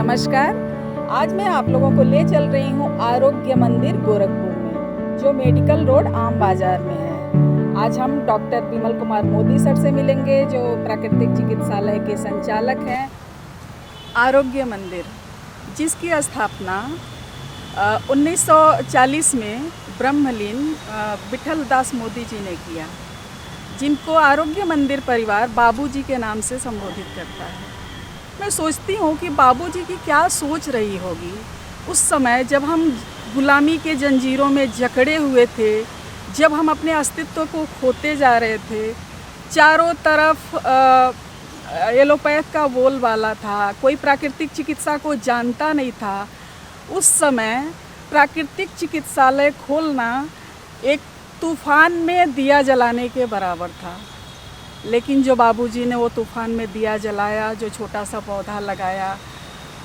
नमस्कार। आज मैं आप लोगों को ले चल रही हूँ आरोग्य मंदिर गोरखपुर में, जो मेडिकल रोड आम बाजार में है। आज हम डॉक्टर विमल कुमार मोदी सर से मिलेंगे, जो प्राकृतिक चिकित्सालय के संचालक हैं। आरोग्य मंदिर, जिसकी स्थापना 1940 में ब्रह्मलीन विठल दास मोदी जी ने किया, जिनको आरोग्य मंदिर परिवार बाबूजी के नाम से संबोधित करता है। मैं सोचती हूँ कि बाबूजी की क्या सोच रही होगी उस समय, जब हम गुलामी के जंजीरों में जकड़े हुए थे, जब हम अपने अस्तित्व को खोते जा रहे थे। चारों तरफ एलोपैथ का बोलबाला था, कोई प्राकृतिक चिकित्सा को जानता नहीं था। उस समय प्राकृतिक चिकित्सालय खोलना एक तूफान में दिया जलाने के बराबर था। लेकिन जो बाबूजी ने वो तूफ़ान में दिया जलाया, जो छोटा सा पौधा लगाया,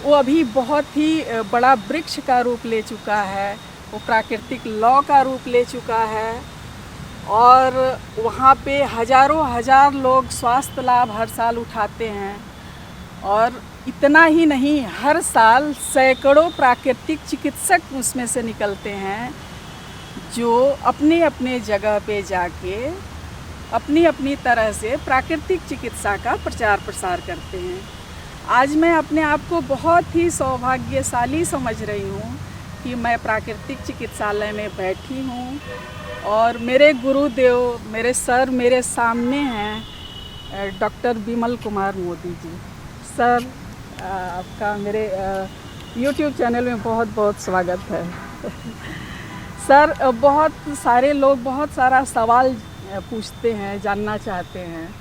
वो अभी बहुत ही बड़ा वृक्ष का रूप ले चुका है। वो प्राकृतिक लौ का रूप ले चुका है और वहाँ पे हज़ारों हज़ार लोग स्वास्थ्य लाभ हर साल उठाते हैं। और इतना ही नहीं, हर साल सैकड़ों प्राकृतिक चिकित्सक उसमें से निकलते हैं, जो अपने अपने जगह पे जाके अपनी अपनी तरह से प्राकृतिक चिकित्सा का प्रचार प्रसार करते हैं। आज मैं अपने आप को बहुत ही सौभाग्यशाली समझ रही हूँ कि मैं प्राकृतिक चिकित्सालय में बैठी हूँ और मेरे गुरुदेव, मेरे सर मेरे सामने हैं, डॉक्टर विमल कुमार मोदी जी। सर, आपका मेरे YouTube चैनल में बहुत बहुत स्वागत है। सर, बहुत सारे लोग बहुत सारा सवाल पूछते हैं, जानना चाहते हैं,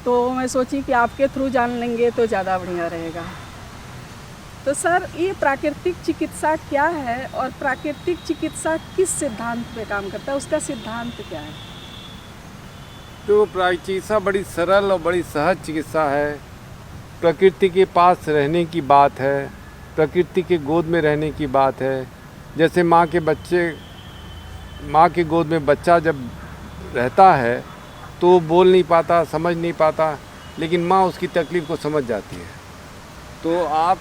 तो मैं सोची कि आपके थ्रू जान लेंगे तो ज़्यादा बढ़िया रहेगा। तो सर, ये प्राकृतिक चिकित्सा क्या है और प्राकृतिक चिकित्सा किस सिद्धांत पे काम करता है, उसका सिद्धांत क्या है? तो प्राकृतिक चिकित्सा बड़ी सरल और बड़ी सहज चिकित्सा है। प्रकृति के पास रहने की बात है, प्रकृति के गोद में रहने की बात है। जैसे माँ के गोद में बच्चा जब रहता है तो वो बोल नहीं पाता, समझ नहीं पाता, लेकिन माँ उसकी तकलीफ़ को समझ जाती है। तो आप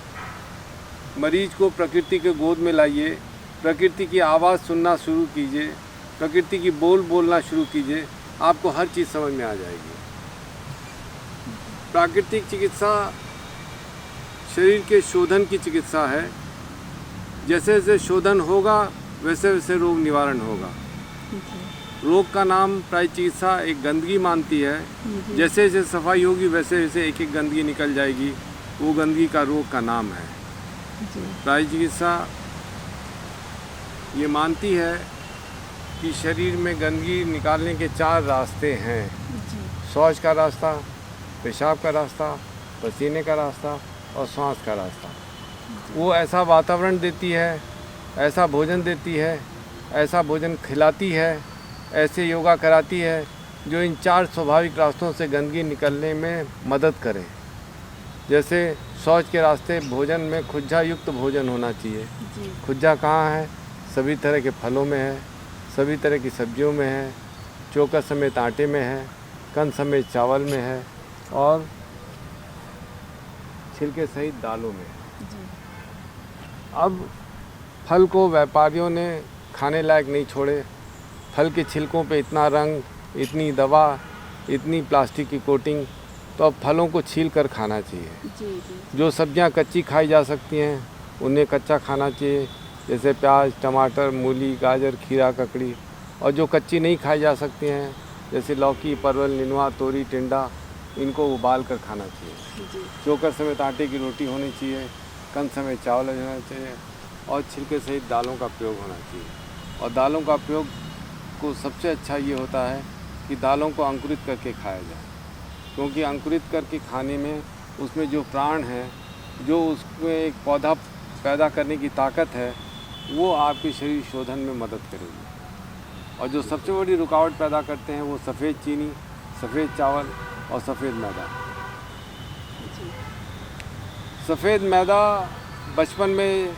मरीज को प्रकृति के गोद में लाइए, प्रकृति की आवाज़ सुनना शुरू कीजिए, प्रकृति की बोलना शुरू कीजिए, आपको हर चीज़ समझ में आ जाएगी। प्राकृतिक चिकित्सा शरीर के शोधन की चिकित्सा है। जैसे जैसे शोधन होगा वैसे वैसे रोग निवारण होगा। रोग का नाम प्राकृतिक चिकित्सा एक गंदगी मानती है। जैसे जैसे सफाई होगी वैसे वैसे एक एक गंदगी निकल जाएगी, वो गंदगी का रोग का नाम है। प्राकृतिक चिकित्सा ये मानती है कि शरीर में गंदगी निकालने के 4 रास्ते हैं। शौच का रास्ता, पेशाब का रास्ता, पसीने का रास्ता और सांस का रास्ता। वो ऐसा वातावरण देती है, ऐसा भोजन देती है, ऐसा भोजन खिलाती है, ऐसे योगा कराती है जो इन 4 स्वाभाविक रास्तों से गंदगी निकलने में मदद करे। जैसे शौच के रास्ते, भोजन में खुज्जा युक्त भोजन होना चाहिए। खुज्जा कहाँ है? सभी तरह के फलों में है, सभी तरह की सब्जियों में है, चोकर समेत आटे में है, कंद समेत चावल में है और छिलके सहित दालों में। अब फल को व्यापारियों ने खाने लायक नहीं छोड़े। फल के छिलकों पे इतना रंग, इतनी दवा, इतनी प्लास्टिक की कोटिंग, तो अब फलों को छील कर खाना चाहिए। जो सब्जियां कच्ची खाई जा सकती हैं उन्हें कच्चा खाना चाहिए, जैसे प्याज, टमाटर, मूली, गाजर, खीरा, ककड़ी। और जो कच्ची नहीं खाई जा सकती हैं जैसे लौकी, परवल, निनुआ, तोरी, टिंडा, इनको उबाल कर खाना चाहिए। चोकर समेत आटे की रोटी होनी चाहिए, कंद समेत चावल होना चाहिए और छिलके सहित दालों का प्रयोग होना चाहिए। और दालों का प्रयोग को सबसे अच्छा ये होता है कि दालों को अंकुरित करके खाया जाए, क्योंकि अंकुरित करके खाने में उसमें जो प्राण है, जो उसमें एक पौधा पैदा करने की ताकत है, वो आपके शरीर शोधन में मदद करेगी। और जो सबसे बड़ी रुकावट पैदा करते हैं वो सफ़ेद चीनी, सफ़ेद चावल और सफ़ेद मैदा। सफ़ेद मैदा बचपन में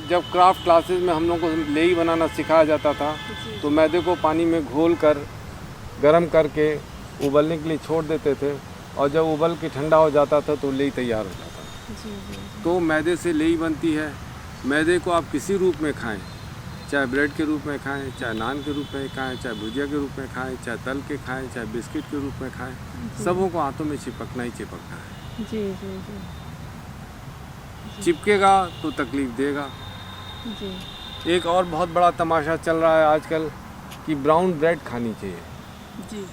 जब क्राफ्ट क्लासेस में हम लोग को लेई बनाना सिखाया जाता था, तो मैदे को पानी में घोल कर गरम करके उबलने के लिए छोड़ देते थे, और जब उबल के ठंडा हो जाता था तो लेई तैयार हो जाता था। जी जी तो मैदे से लेई बनती है। मैदे को आप किसी रूप में खाएं, चाहे ब्रेड के रूप में खाएं, चाहे नान के रूप में खाएं, चाहे भुजिया के रूप में खाएं, चाहे तल के खाएं, चाहे बिस्किट के रूप में खाएं, सबों को हाथों में चिपकना ही चिपकना है। जी जी जी चिपकेगा तो तकलीफ देगा। जी एक और बहुत बड़ा तमाशा चल रहा है आजकल कि ब्राउन ब्रेड खानी चाहिए। जी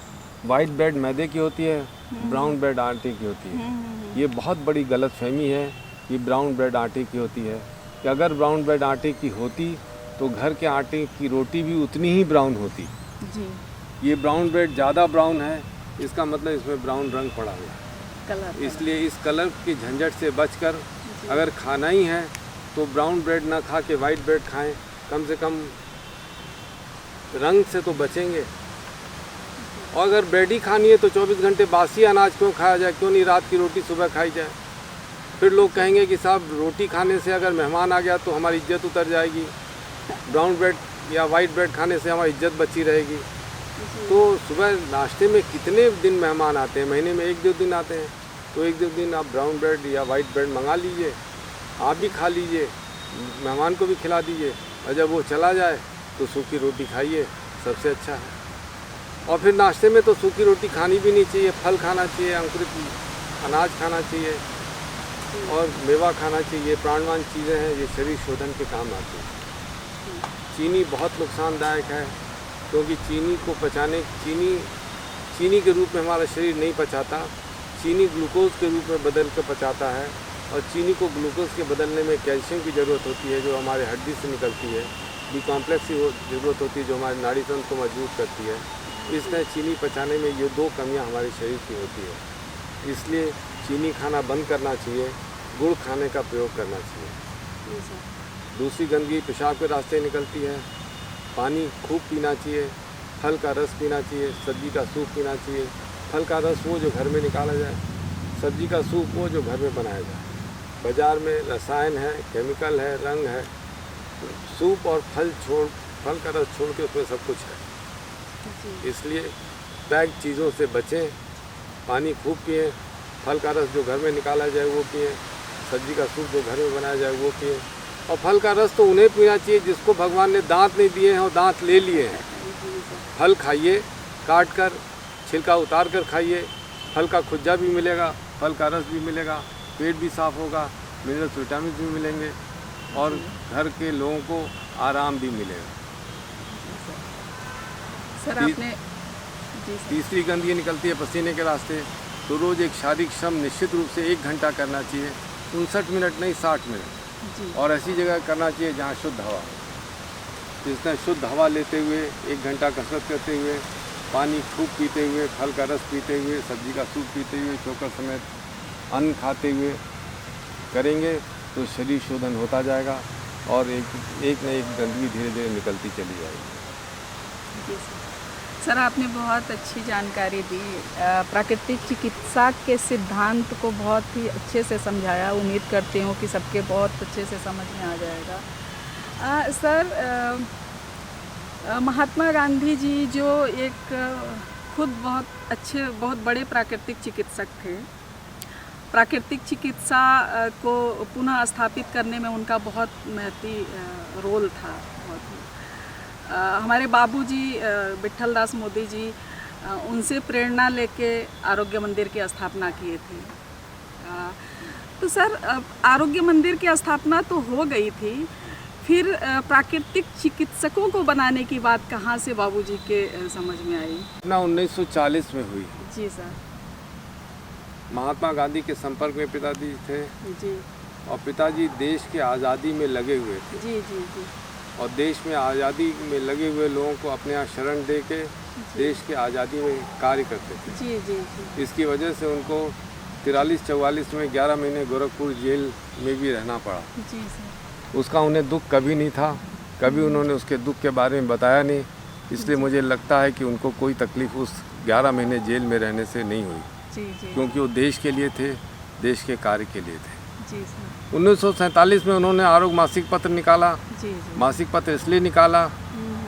वाइट ब्रेड मैदे की होती है, ब्राउन ब्रेड आटे की होती है। ये बहुत बड़ी गलतफहमी है कि ब्राउन ब्रेड आटे की होती है। कि अगर ब्राउन ब्रेड आटे की होती तो घर के आटे की रोटी भी उतनी ही ब्राउन होती। जी ये ब्राउन ब्रेड ज़्यादा ब्राउन है, इसका मतलब इसमें ब्राउन रंग पड़ा हुआ है। कलर इसलिए इस कलर की झंझट से बचकर अगर खाना ही है तो ब्राउन ब्रेड ना खा के वाइट ब्रेड खाएं। कम से कम रंग से तो बचेंगे। और अगर ब्रेड ही खानी है तो 24 घंटे बासी अनाज क्यों खाया जाए? क्यों नहीं रात की रोटी सुबह खाई जाए? फिर लोग कहेंगे कि साहब रोटी खाने से अगर मेहमान आ गया तो हमारी इज्जत उतर जाएगी, ब्राउन ब्रेड या वाइट ब्रेड खाने से हमारी इज्जत बची रहेगी। तो सुबह नाश्ते में कितने दिन मेहमान आते हैं? महीने में 1-2 दिन आते हैं। तो 1-2 दिन आप ब्राउन ब्रेड या वाइट ब्रेड मंगा लीजिए, आप भी खा लीजिए, मेहमान को भी खिला दीजिए, और जब वो चला जाए तो सूखी रोटी खाइए, सबसे अच्छा है। और फिर नाश्ते में तो सूखी रोटी खानी भी नहीं चाहिए, फल खाना चाहिए, अंकुरित अनाज खाना चाहिए और मेवा खाना चाहिए। प्राणवान चीज़ें हैं, ये शरीर शोधन के काम आती हैं। चीनी बहुत नुकसानदायक है, क्योंकि चीनी को पचाने चीनी के रूप में हमारा शरीर नहीं पचाता। चीनी ग्लूकोज के रूप में बदल कर पचाता है, और चीनी को ग्लूकोज के बदलने में कैल्शियम की ज़रूरत होती है, जो हमारे हड्डी से निकलती है। बी कॉम्प्लेक्स की ज़रूरत होती है, जो हमारे नाड़ी तंत्र को मजबूत करती है। इसलिए चीनी पचाने में ये 2 कमियां हमारे शरीर की होती है। इसलिए चीनी खाना बंद करना चाहिए, गुड़ खाने का प्रयोग करना चाहिए। दूसरी गंदगी पेशाब के रास्ते निकलती है। पानी खूब पीना चाहिए, फल का रस पीना चाहिए, सब्जी का सूप पीना चाहिए। फल का रस वो जो घर में निकाला जाए, सब्जी का सूप वो जो घर में बनाया जाए। बाज़ार में रसायन है, केमिकल है, रंग है। सूप और फल का रस छोड़ के उसमें सब कुछ है। इसलिए पैक चीज़ों से बचें, पानी खूब पिएं, फल का रस जो घर में निकाला जाए वो पिएं, सब्जी का सूप जो घर में बनाया जाए वो पिएं। और फल का रस तो उन्हें पीना चाहिए जिसको भगवान ने दांत नहीं दिए हैं और दांत ले लिए हैं। फल खाइए, काट कर छिलका उतार कर खाइए, फल का खुज्जा भी मिलेगा, फल का रस भी मिलेगा, पेट भी साफ़ होगा, मिनरल्स विटामिन भी मिलेंगे और घर के लोगों को आराम भी मिलेगा। सर आपने जी सर। तीसरी गंदगी निकलती है पसीने के रास्ते। तो रोज़ एक शारीरिक श्रम निश्चित रूप से 1 घंटा करना चाहिए, 59 मिनट नहीं 60 मिनट। जी और ऐसी जगह करना चाहिए जहाँ शुद्ध हवा, जिसमें शुद्ध हवा लेते हुए 1 घंटा कसरत करते हुए, पानी खूब पीते हुए, फल का रस पीते हुए, सब्जी का सूप पीते हुए, चोकर समेत अन्न खाते हुए करेंगे तो शरीर शोधन होता जाएगा और एक न एक गंदगी धीरे धीरे निकलती चली जाएगी। जी सर। सर आपने बहुत अच्छी जानकारी दी, प्राकृतिक चिकित्सा के सिद्धांत को बहुत ही अच्छे से समझाया। उम्मीद करती हूँ कि सबके बहुत अच्छे से समझ में आ जाएगा। सर महात्मा गांधी जी जो एक खुद बहुत बड़े प्राकृतिक चिकित्सक थे, प्राकृतिक चिकित्सा को पुनः स्थापित करने में उनका बहुत महत्वपूर्ण रोल था। हमारे बाबूजी विठल दास मोदी जी उनसे प्रेरणा लेके आरोग्य मंदिर की स्थापना किए थे। तो सर आरोग्य मंदिर की स्थापना तो हो गई थी, फिर प्राकृतिक चिकित्सकों को बनाने की बात कहाँ से बाबूजी के समझ में आई? 1940 में हुई। जी सर। महात्मा गांधी के संपर्क में पिताजी थे जी। और पिताजी देश की आज़ादी में लगे हुए थे। जी जी जी। और देश में आज़ादी में लगे हुए लोगों को अपने यहाँ शरण दे के देश की आज़ादी में कार्य करते थे। जी जी जी। इसकी वजह से उनको 43-44 में 11 महीने गोरखपुर जेल में भी रहना पड़ा। जी सर। उसका उन्हें दुख कभी नहीं था, कभी उन्होंने उसके दुख के बारे में बताया नहीं। इसलिए मुझे लगता है कि उनको कोई तकलीफ़ उस 11 महीने जेल में रहने से नहीं हुई। जी जी। क्योंकि वो देश के लिए थे, देश के कार्य के लिए थे। जी सर। 1947 में उन्होंने आरोग्य मासिक पत्र निकाला। जी जी। मासिक पत्र इसलिए निकाला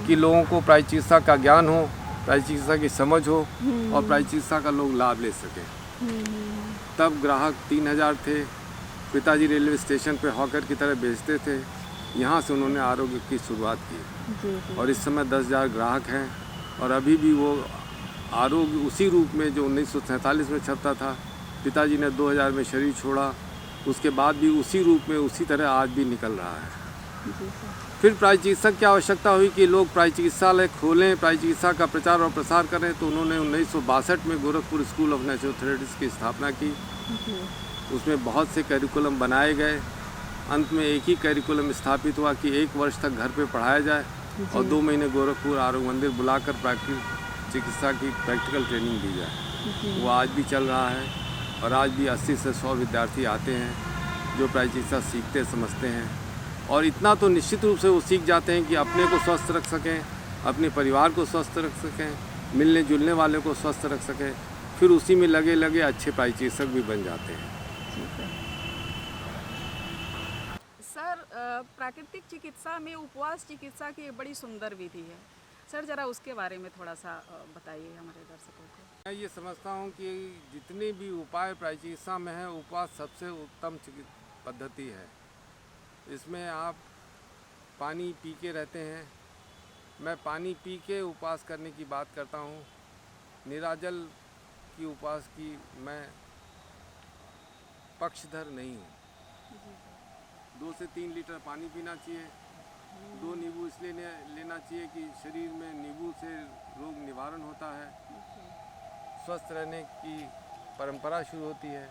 कि लोगों को प्राय चिकित्सा का ज्ञान हो, प्राय चिकित्सा की समझ हो और प्राय चिकित्सा का लोग लाभ ले सकें। तब ग्राहक 3000 थे, पिताजी रेलवे स्टेशन पे हॉकर की तरह बेचते थे। यहाँ से उन्होंने आरोग्य की शुरुआत की जी जी। और इस समय 10,000 ग्राहक हैं और अभी भी वो आरोग्य उसी रूप में जो 1947 में छपता था। पिताजी ने 2000 में शरीर छोड़ा, उसके बाद भी उसी रूप में उसी तरह आज भी निकल रहा है। जी सर। फिर प्राय चिकित्सक की आवश्यकता हुई कि लोग प्राय चिकित्सालय खोलें, प्राय चिकित्सा का प्रचार और प्रसार करें, तो उन्होंने 1962 में गोरखपुर स्कूल ऑफ नेचुरोथेरेपिस्ट की स्थापना की। जी उसमें बहुत से करिकुलम बनाए गए। अंत में एक ही करिकुलम स्थापित हुआ कि 1 वर्ष तक घर पे पढ़ाया जाए और 2 महीने गोरखपुर आरोग्य मंदिर बुलाकर प्राकृतिक चिकित्सा की प्रैक्टिकल ट्रेनिंग दी जाए। वो आज भी चल रहा है और आज भी 80 से 100 विद्यार्थी आते हैं जो प्राय चिकित्सा सीखते समझते हैं और इतना तो निश्चित रूप से वो सीख जाते हैं कि अपने को स्वस्थ रख सकें, अपने परिवार को स्वस्थ रख सकें, मिलने जुलने वाले को स्वस्थ रख सकें। फिर उसी में लगे लगे अच्छे प्राय चिकित्सक भी बन जाते हैं। सर, प्राकृतिक चिकित्सा में उपवास चिकित्सा की एक बड़ी सुंदर विधि है। सर ज़रा उसके बारे में थोड़ा सा बताइए हमारे दर्शकों को। मैं ये समझता हूँ कि जितने भी उपाय प्राय चिकित्सा में है, उपवास सबसे उत्तम पद्धति है। इसमें आप पानी पी के रहते हैं। मैं पानी पी के उपवास करने की बात करता हूँ। निराजल की उपवास की मैं पक्षधर नहीं हूँ। 2 से 3 लीटर पानी पीना चाहिए। 2 नींबू इसलिए लेना चाहिए कि शरीर में नींबू से रोग निवारण होता है, स्वस्थ रहने की परंपरा शुरू होती है।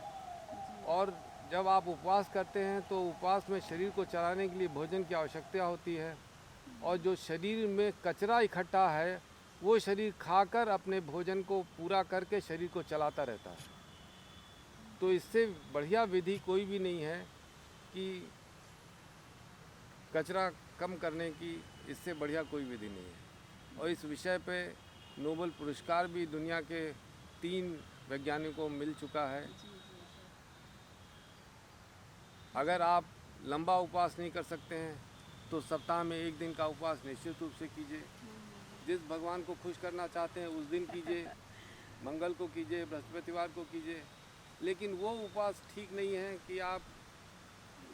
और जब आप उपवास करते हैं तो उपवास में शरीर को चलाने के लिए भोजन की आवश्यकता होती है और जो शरीर में कचरा इकट्ठा है वो शरीर खाकर अपने भोजन को पूरा करके शरीर को चलाता रहता है। तो इससे बढ़िया विधि कोई भी नहीं है कि कचरा कम करने की, इससे बढ़िया कोई विधि नहीं है। और इस विषय पे नोबेल पुरस्कार भी दुनिया के 3 वैज्ञानिकों को मिल चुका है। अगर आप लंबा उपवास नहीं कर सकते हैं तो सप्ताह में 1 दिन का उपवास निश्चित रूप से कीजिए। जिस भगवान को खुश करना चाहते हैं उस दिन कीजिए, मंगल को कीजिए, बृहस्पतिवार को कीजिए। लेकिन वो उपवास ठीक नहीं है कि आप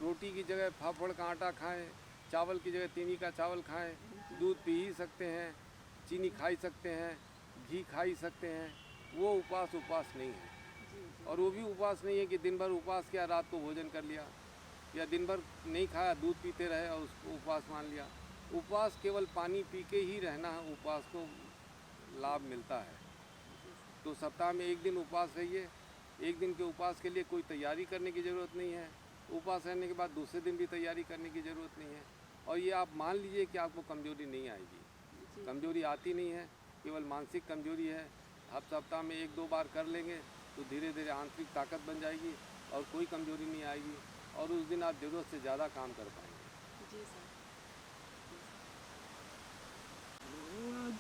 रोटी की जगह फाफड़ का आटा खाएं, चावल की जगह तीनी का चावल खाएं, दूध पी ही सकते हैं, चीनी खा ही सकते हैं, घी खा ही सकते हैं। वो उपवास नहीं है। और वो भी उपवास नहीं है कि दिन भर उपवास किया, रात को भोजन कर लिया, या दिन भर नहीं खाया, दूध पीते रहे और उसको उपवास मान लिया। उपवास केवल पानी पी के ही रहना है, उपवास को लाभ मिलता है। तो सप्ताह में 1 दिन उपवास रहिए। 1 दिन के उपवास के लिए कोई तैयारी करने की ज़रूरत नहीं है। उपवास रहने के बाद दूसरे दिन भी तैयारी करने की ज़रूरत नहीं है। और ये आप मान लीजिए कि आपको कमज़ोरी नहीं आएगी। कमज़ोरी आती नहीं है, केवल मानसिक कमज़ोरी है। आप सप्ताह में 1-2 बार कर लेंगे तो धीरे धीरे आंतरिक ताकत बन जाएगी और कोई कमज़ोरी नहीं आएगी और उस दिन आप ज़रूरत से ज़्यादा काम कर पाएंगे। जी सर।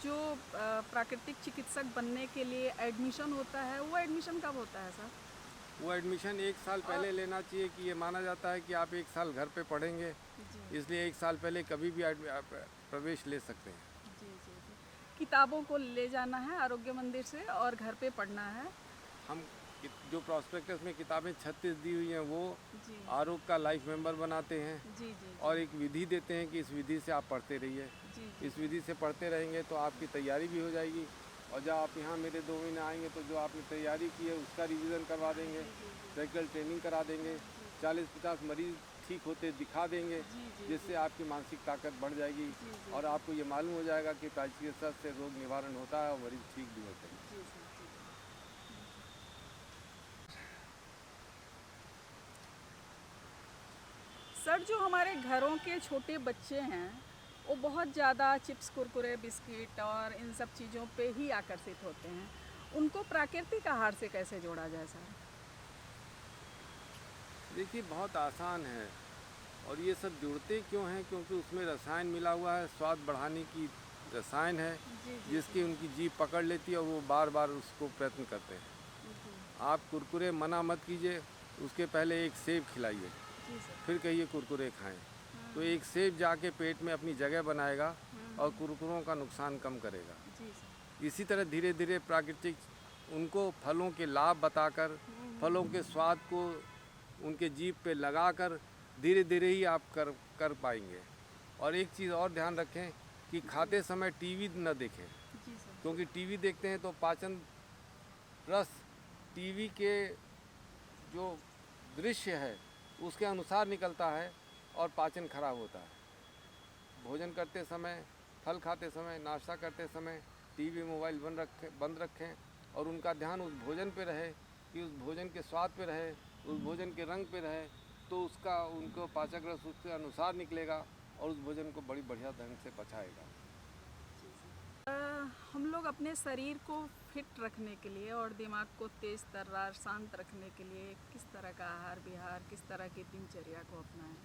जो प्राकृतिक चिकित्सक बनने के लिए एडमिशन होता है, वो एडमिशन कब होता है सर? वो एडमिशन 1 साल पहले लेना चाहिए कि ये माना जाता है कि आप 1 साल घर पे पढ़ेंगे, इसलिए 1 साल पहले कभी भी प्रवेश ले सकते हैं। जी जी जी। किताबों को ले जाना है आरोग्य मंदिर से और घर पे पढ़ना है। हम जो प्रॉस्पेक्टस में किताबें 36 दी हुई हैं वो जी आरोग्य का लाइफ मेंबर बनाते हैं जी जी और एक विधि देते हैं कि इस विधि से आप पढ़ते रहिए। जी जी। इस विधि से पढ़ते रहेंगे तो आपकी तैयारी भी हो जाएगी और जब आप यहाँ मेरे 2 महीने आएंगे तो जो आपने तैयारी की है उसका रिवीजन करवा देंगे, प्रैक्टिकल ट्रेनिंग करा देंगे, 40-50 मरीज ठीक होते दिखा देंगे, जिससे आपकी मानसिक ताकत बढ़ जाएगी और आपको ये मालूम हो जाएगा कि प्राय चिकित्सा से रोग निवारण होता है और मरीज ठीक भी होते हैं। सर, जो हमारे घरों के छोटे बच्चे हैं वो बहुत ज़्यादा चिप्स, कुरकुरे, बिस्किट और इन सब चीज़ों पे ही आकर्षित होते हैं। उनको प्राकृतिक आहार से कैसे जोड़ा जाए सर? देखिए, बहुत आसान है और ये सब जुड़ते क्यों हैं? क्योंकि उसमें रसायन मिला हुआ है, स्वाद बढ़ाने की रसायन है जिसकी उनकी जीभ पकड़ लेती है और वो बार बार उसको प्रयत्न करते हैं। आप कुरकुरे मना मत कीजिए, उसके पहले एक सेब खिलाइए, फिर कहिए कुरकुरे खाएं। तो एक सेब जाके पेट में अपनी जगह बनाएगा और कुरकुरों का नुकसान कम करेगा। इसी तरह धीरे धीरे प्राकृतिक उनको फलों के लाभ बताकर, फलों के स्वाद को उनके जीभ पे लगाकर धीरे धीरे ही आप कर पाएंगे। और एक चीज़ और ध्यान रखें कि खाते समय टीवी न देखें, जी सर। क्योंकि टीवी देखते हैं तो पाचन रस टीवी के जो दृश्य है उसके अनुसार निकलता है और पाचन खराब होता है। भोजन करते समय, फल खाते समय, नाश्ता करते समय टीवी मोबाइल बंद रखें और उनका ध्यान उस भोजन पे रहे कि उस भोजन के स्वाद पे रहे, उस भोजन के रंग पे रहे, तो उसका उनको पाचक रस उसके अनुसार निकलेगा और उस भोजन को बड़ी बढ़िया ढंग से पचाएगा। हम लोग अपने शरीर को फिट रखने के लिए और दिमाग को तेज तर्रार शांत रखने के लिए किस तरह का आहार विहार, किस तरह की दिनचर्या को अपनाएं?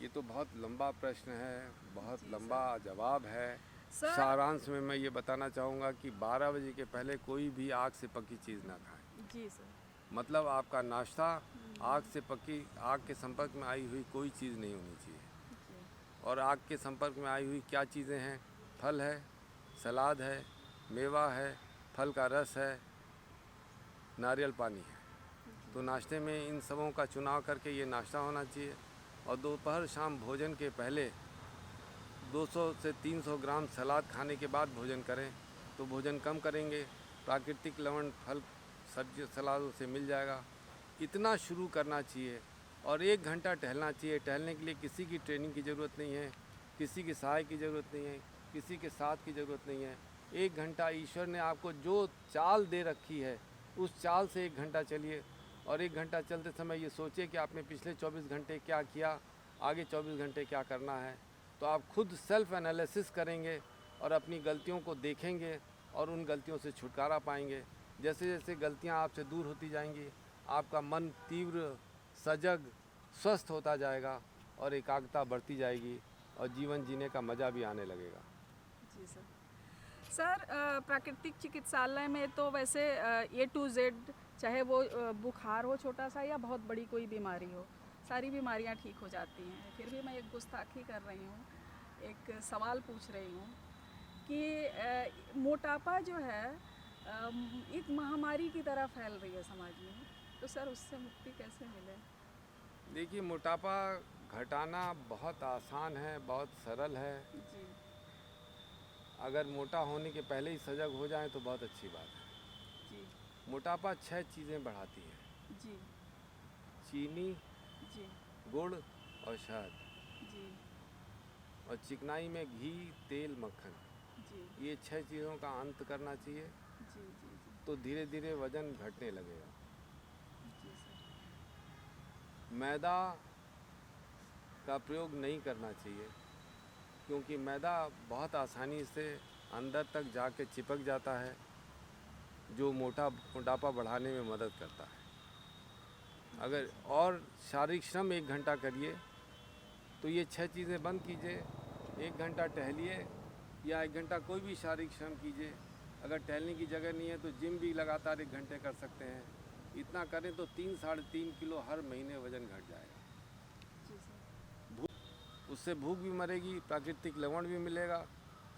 ये तो बहुत लंबा प्रश्न है, बहुत जी लंबा जवाब है। सर। सारांश में मैं ये बताना चाहूँगा कि 12 बजे के पहले कोई भी आग से पकी चीज़ ना खाएं। जी सर। मतलब आपका नाश्ता आग से पकी, आग के संपर्क में आई हुई कोई चीज़ नहीं होनी चाहिए। जी। और आग के संपर्क में आई हुई क्या चीज़ें हैं? फल है, सलाद है, मेवा है, फल का रस है, नारियल पानी है। तो नाश्ते में इन सबों का चुनाव करके ये नाश्ता होना चाहिए। और दोपहर शाम भोजन के पहले 200 से 300 ग्राम सलाद खाने के बाद भोजन करें तो भोजन कम करेंगे। प्राकृतिक लवण फल सब्जी सलादों से मिल जाएगा। इतना शुरू करना चाहिए और 1 घंटा टहलना चाहिए। टहलने के लिए किसी की ट्रेनिंग की ज़रूरत नहीं है, किसी की सहाय की ज़रूरत नहीं है, किसी के साथ की ज़रूरत नहीं है। 1 घंटा ईश्वर ने आपको जो चाल दे रखी है उस चाल से 1 घंटा चलिए। और 1 घंटा चलते समय ये सोचिए कि आपने पिछले 24 घंटे क्या किया, आगे 24 घंटे क्या करना है। तो आप खुद सेल्फ एनालिसिस करेंगे और अपनी गलतियों को देखेंगे और उन गलतियों से छुटकारा पाएंगे। जैसे जैसे गलतियां आपसे दूर होती जाएंगी, आपका मन तीव्र, सजग, स्वस्थ होता जाएगा और एकाग्रता बढ़ती जाएगी और जीवन जीने का मज़ा भी आने लगेगा। जी सर। सर, प्राकृतिक चिकित्सालय में तो वैसे A to Z, चाहे वो बुखार हो छोटा सा या बहुत बड़ी कोई बीमारी हो, सारी बीमारियां ठीक हो जाती हैं। फिर भी मैं एक गुस्ताखी कर रही हूँ, एक सवाल पूछ रही हूँ कि मोटापा जो है एक महामारी की तरह फैल रही है समाज में, तो सर उससे मुक्ति कैसे मिले? देखिए, मोटापा घटाना बहुत आसान है, बहुत सरल है। जी। अगर मोटा होने के पहले ही सजग हो जाएं तो बहुत अच्छी बात है। जी। मोटापा 6 चीज़ें बढ़ाती है: जी। चीनी, जी। गुड़ और शहद। जी। और चिकनाई में घी, तेल, मक्खन। जी। ये 6 चीज़ों का अंत करना चाहिए। जी। जी। जी। तो धीरे धीरे वज़न घटने लगेगा। जी सर। मैदा का प्रयोग नहीं करना चाहिए, क्योंकि मैदा बहुत आसानी से अंदर तक जाके चिपक जाता है, जो मोटापा बढ़ाने में मदद करता है। अगर और शारीरिक श्रम 1 घंटा करिए तो ये 6 चीज़ें बंद कीजिए। 1 घंटा टहलिए या 1 घंटा कोई भी शारीरिक श्रम कीजिए। अगर टहलने की जगह नहीं है तो जिम भी लगातार 1 घंटे कर सकते हैं। इतना करें तो 3-3.5 किलो हर महीने वज़न घट जाएगा। जी सर। उससे भूख भी मरेगी, प्राकृतिक लवण भी मिलेगा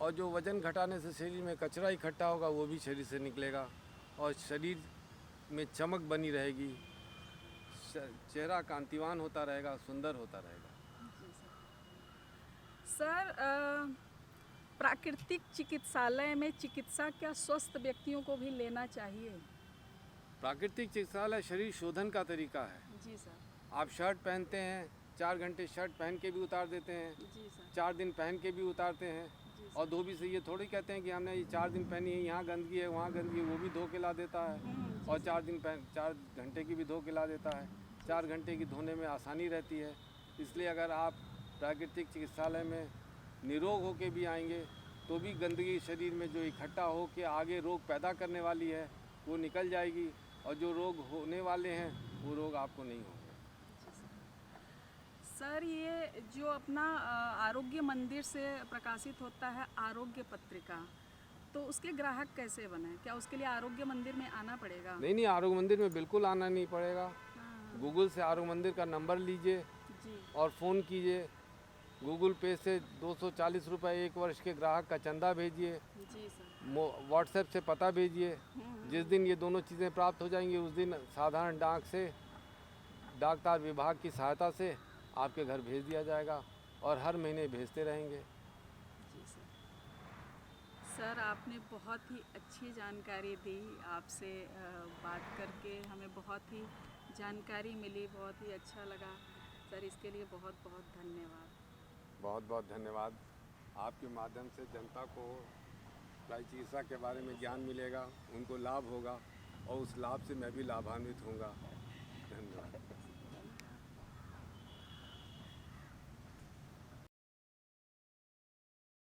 और जो वज़न घटाने से शरीर में कचरा इकट्ठा होगा वो भी शरीर से निकलेगा और शरीर में चमक बनी रहेगी, चेहरा कांतिवान होता रहेगा, सुंदर होता रहेगा। जी सर। सर, प्राकृतिक चिकित्सालय में चिकित्सा क्या स्वस्थ व्यक्तियों को भी लेना चाहिए? प्राकृतिक चिकित्सालय शरीर शोधन का तरीका है। जी सर। आप शर्ट पहनते हैं, 4 घंटे शर्ट पहन के भी उतार देते हैं, जी सर। 4 दिन पहन के भी उतारते हैं। जी सर। और धोबी से ये थोड़ी कहते हैं कि हमने ये 4 दिन पहनी है, यहाँ गंदगी है, वहाँ गंदगी है, वो भी धो के ला देता है। जी और सर। 4 घंटे की भी धो के ला देता है। 4 घंटे की धोने में आसानी रहती है। इसलिए अगर आप प्राकृतिक चिकित्सालय में निरोग होके भी आएंगे तो भी गंदगी शरीर में जो इकट्ठा हो के आगे रोग पैदा करने वाली है वो निकल जाएगी और जो रोग होने वाले हैं वो रोग आपको नहीं होंगे। सर, ये जो अपना आरोग्य मंदिर से प्रकाशित होता है आरोग्य पत्रिका, तो उसके ग्राहक कैसे बने? क्या उसके लिए आरोग्य मंदिर में आना पड़ेगा? नहीं, आरोग्य मंदिर में बिल्कुल आना नहीं पड़ेगा। हाँ। गूगल से आरोग्य मंदिर का नंबर लीजिए जी। और फ़ोन कीजिए गूगल पे से 240 रुपये एक वर्ष के ग्राहक का चंदा भेजिए, जी सर। व्हाट्सएप से पता भेजिए। जिस दिन ये दोनों चीज़ें प्राप्त हो जाएंगी उस दिन साधारण डाक से, डाकतार विभाग की सहायता से आपके घर भेज दिया जाएगा और हर महीने भेजते रहेंगे। जी सर। सर आपने बहुत ही अच्छी जानकारी दी। आपसे बात करके हमें बहुत ही जानकारी मिली, बहुत ही अच्छा लगा सर। इसके लिए बहुत बहुत धन्यवाद। बहुत बहुत धन्यवाद। आपके माध्यम से जनता को गाय चिकित्सा के बारे में ज्ञान मिलेगा, उनको लाभ होगा और उस लाभ से मैं भी लाभान्वित होऊंगा। धन्यवाद।